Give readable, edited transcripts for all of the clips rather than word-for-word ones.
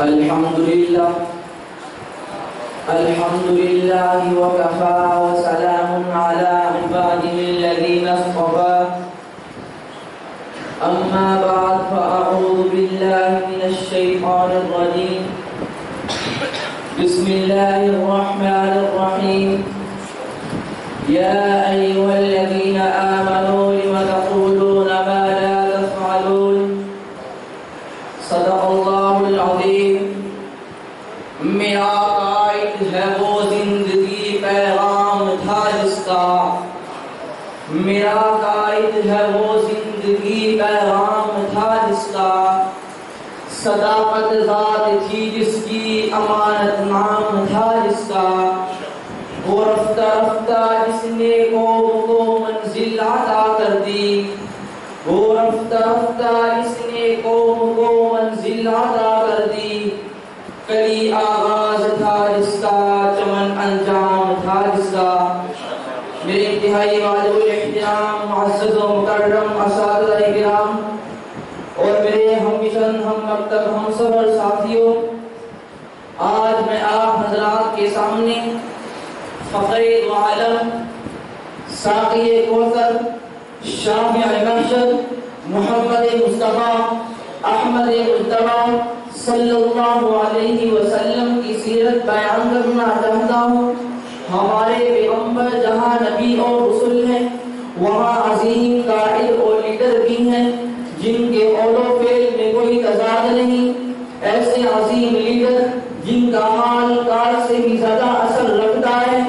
الحمد لله وكفى وسلام على عباده الذين اصطفى أما بعد فأعوذ بالله من الشيطان الرجيم بسم الله الرحمن الرحيم يا أيها الذين آمنوا لم تقولون ما لا تفعلون صدق الله العظيم. میرا قائد ہے وہ زندگی پیغام تھا جس کا، میرا قائد ہے وہ زندگی پیغام تھا جس کا، صداقت ذات تھی جس کی امانت نام تھا جس کا، وہ رفتہ رفتہ جس نے قوم کو منزل عطا کر دی، وہ رفتہ رفتہ جس نے قوم کو منزل عطا کر دی، کلی آغاز تھا جس کا، چمن انجام تھا جس کا۔ میرے انتہائی واجب الاحترام معزز و مکرم اساتذہ کرام اور میرے ہم مشن ہم مکتب ہم سفر ساتھیوں، آج میں آپ حضرات کے سامنے فخر دو عالم، ساقی کوثر، شافع محشر، محمد مصطفیٰ احمد مجتبیٰ صلی اللہ علیہ وسلم کی سیرت بیان کرنا چاہتا ہوں۔ ہمارے پیغمبر جہاں نبی اور رسول ہیں، وہاں عظیم قائد اور لیڈر بھی ہیں جن کے قول و فعل میں کوئی تضاد نہیں، ایسے عظیم لیڈر جن کا حال کار سے بھی زیادہ اثر رکھتا ہے۔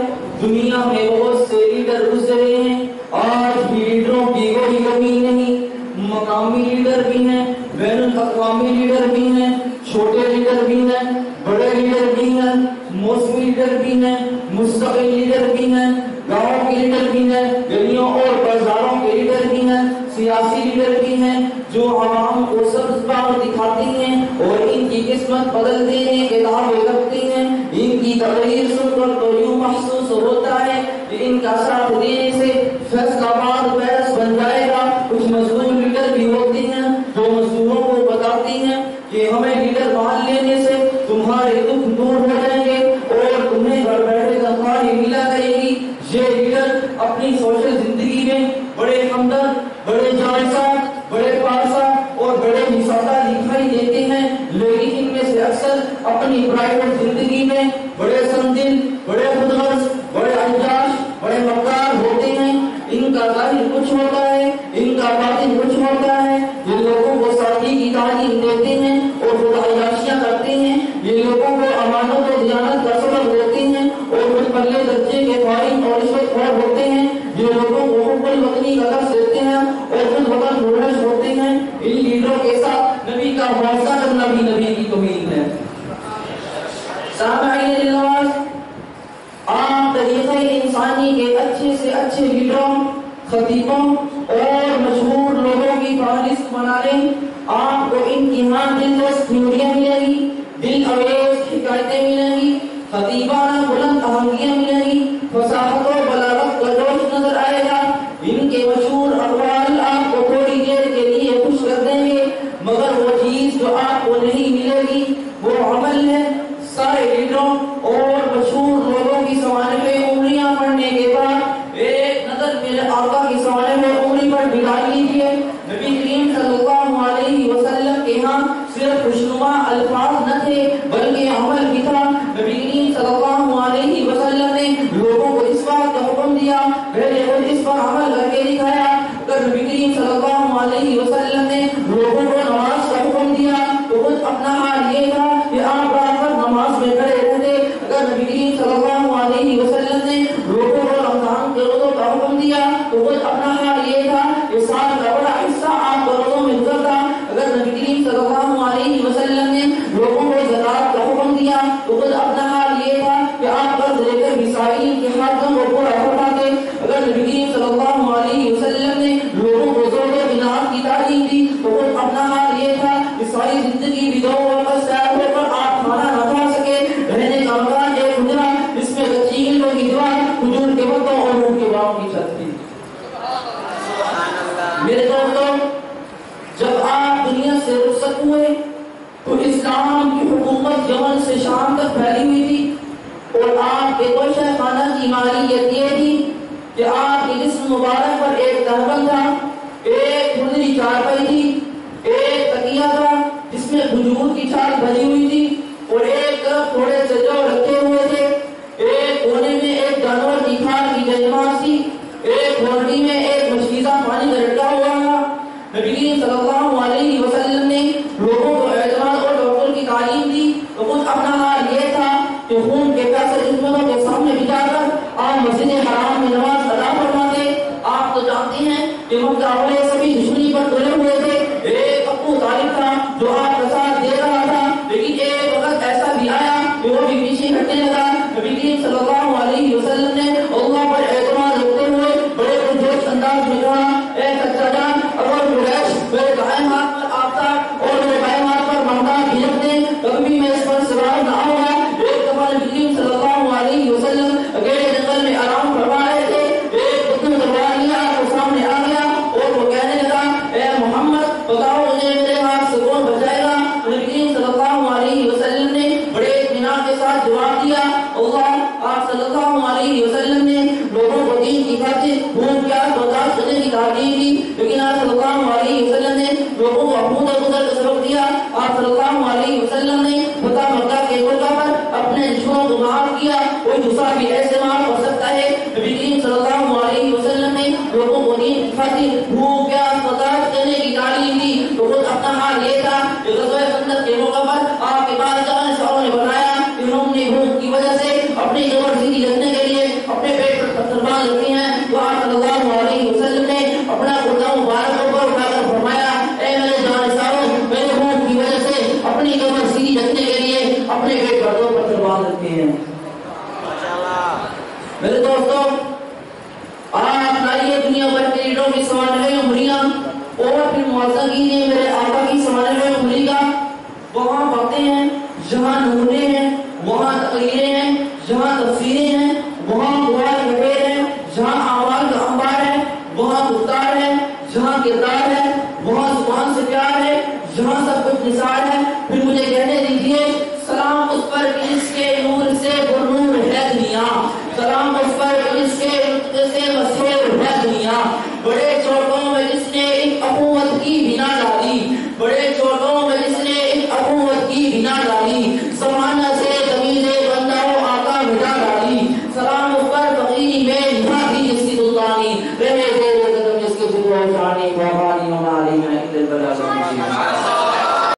دنیا میں بہت سے لیڈر گزرے ہیں، آج بھی لیڈروں کی کوئی کمی نہیں، مقامی لیڈر بھی ہیں، بین الاقوامی لیڈر بھی ہیں، چھوٹے لیڈر بھی ہیں، بڑے لیڈر بھی ہیں، موسمی لیڈر بھی ہیں، مستقل لیڈر بھی ہیں، گاؤں کے لیڈر بھی ہیں، گلیوں اور بازاروں کے لیڈر بھی ہیں، سیاسی لیڈر بھی ہیں جو عوام کو سبز باغ دکھاتی ہیں اور ان کی قسمت بدل دینے کے دعوے کرتے ہیں۔ ان کی تقریر سن کر تو یوں محسوس ہوتا ہے کہ ان کا ساتھ دینے سے فیصلہ آباد پیرس بن جائے گا۔ کچھ مزدور لیڈر بھی ہوتے ہیں جو مزدوروں کو بتاتی ہیں کہ ہمیں لیڈر مان لینے سے تمہارے دکھ دور ہو جائیں گے اور تمہیں گھر بیٹھے تنخواہ ملا کرے گی۔ یہ لیڈر اپنی سوشل زندگی میں بڑے ہمدرد، بڑے جانسا، بڑے پارسا اور بڑے مسادہ دکھائی دیتے ہیں، لیکن ان میں سے اکثر اپنی پرائیویٹ زندگی میں بڑے سنجیدہ، بڑے خودغرض، بڑے انجاش، بڑے مکار ہوتے ہیں۔ ان کا ظاہر کچھ ہوتا ہے، ان کا باطن کچھ ہوتا ہے۔ یہ لوگوں کو سادگی کی تعلیم دیتے ہیں اور خدا عیاشیاں کرتے ہیں، یہ لوگوں کو امانت و دیانت کا سبق دیتے ہیں اور خود پلے درجے کے خائن اور رشوت خور ہوتے ہیں، یہ لوگوں کو حب الوطنی کا لفظ دیتے ہیں اور خود وطن پرورش ہوتے ہیں۔ ان لیڈروں کے ساتھ نبی کا معاوضہ کرنا بھی نبی کی توہین ہے۔ سامعین الناس، عام طریقہ انسانی کے اچھے سے اچھے لیڈروں، خطیبوں اور مشہور لوگوں کی فہرست بنا لیں، آپ کو ان کی ہاں دلچسپ تھیوریاں ملیں گی، دل اویز حکایتیں ملیں گی، خطیبانہ بلند آہنگیاں ملیں گی، فصاحت و بلاغت کا جوش نظر آئے گا۔ ان کے مشہور اقوال آپ کو تھوڑی دیر کے لیے خوش کر دیں گے، مگر وہ چیز جو آپ کو نہیں ملے گی وہ عمل ہے۔ سارے لیڈروں اور مشہور لوگوں کی سوانح میں انگلیاں پڑنے کے بعد ایک نظر میرے آقا کی سوانح میں ساتھ بھری ہوئی تھی اور ایک طرف تھوڑے سے جو رکھے ہوئے تھے، ایک کونے میں ایک جانور کی کھال کی جماعت تھی، ایک بالٹی میں ایک مشکیزہ پانی کا لٹکا ہوا تھا۔ نبی کریم صلی اللہ علیہ وسلم نے لوگوں کو اعتماد اور توکل کی تعلیم دی، تو کچھ اپنا حال یہ تھا کہ خون کے پیاسے دشمنوں کے سامنے بجا کر آپ مسجد حرام میں نماز ادا فرماتے۔ آپ تو جانتے ہیں کہ مکہ والے سبھی دشمنی پر تلے ہوئے تھے، ایک ابو طالب تھا جو آپ کا ساتھ دے رہا تھا، لیکن ایک وقت ایسا بھی آیا کہ وہ بھی پیچھے ہٹنے لگا۔ نبی کریم صلی اللہ علیہ وسلم نے اللہ پر اعتماد رکھتے ہوئے بڑے پرجوش انداز میں کہا، اے سچا جان ابو قریش، میرے دائیں ہاتھ پر آفتاب اور میرے بائیں ہاتھ پر مہتاب بھی رکھ دیں، کبھی میں اس پر سوار نہ آؤں گا۔ ایک دفعہ نبی کریم صلی اللہ علیہ وسلم اکیلے جنگل میں آرام فرما رہے تھے، ایک بدو تلوار لیا آپ کے سامنے آ گیا اور وہ کہنے لگا، اے محمد بتاؤ مجھے میرے ہاتھ سے کون بچائے گا؟ نبی کریم صلی اللہ علیہ وسلم نے بڑے اطمینان کے ساتھ جواب دیا، اللہ۔ آپ صلی اللہ علیہ وسلم نے لوگوں کو دین کی خاطر خون پیاس برداشت کرنے کی تعلیم دی، لیکن آپ صلی اللہ علیہ وسلم نے لوگوں کو خون گزر کا سبق دیا۔ آپ صلی اللہ علیہ وسلم نے فتح مکہ کے موقع پر اپنے دشمنوں کو معاف کیا، کوئی دوسرا بھی ایسے معاف کر سکتا ہے؟ نبی کریم صلی اللہ علیہ وسلم نے لوگوں کو دین کی خاطر خون پیاس برداشت کرنے کی تعلیم دی، تو خود اپنا حال یہ تھا کہ غزوہ خندق کے موقع پر آپ کے بادشاہ نے بتایا کہ انہوں نے بھوک کی وجہ سے اپنی کمر سیدھی رکھنے کے لیے اپنے پیٹ پر پتھر باندھ رکھے ہیں، تو آپ صلی اللہ علیہ وسلم نے اپنا کرتا مبارک اوپر اٹھا کر فرمایا، اے میرے جانثاروں، میں نے بھوک کی وجہ سے اپنی کمر سیدھی رکھنے کے لیے اپنے پیٹ پر دو پتھر باندھ رکھے ہیں۔ میرے دوستوں، آپ لائیے دنیا بھر کے لیڈروں کی 94 عمریاں اور پھر موازنہ کیجیے میرے آقا کی 94 عمری کا، وہاں باتیں ہیں جہاں نمونے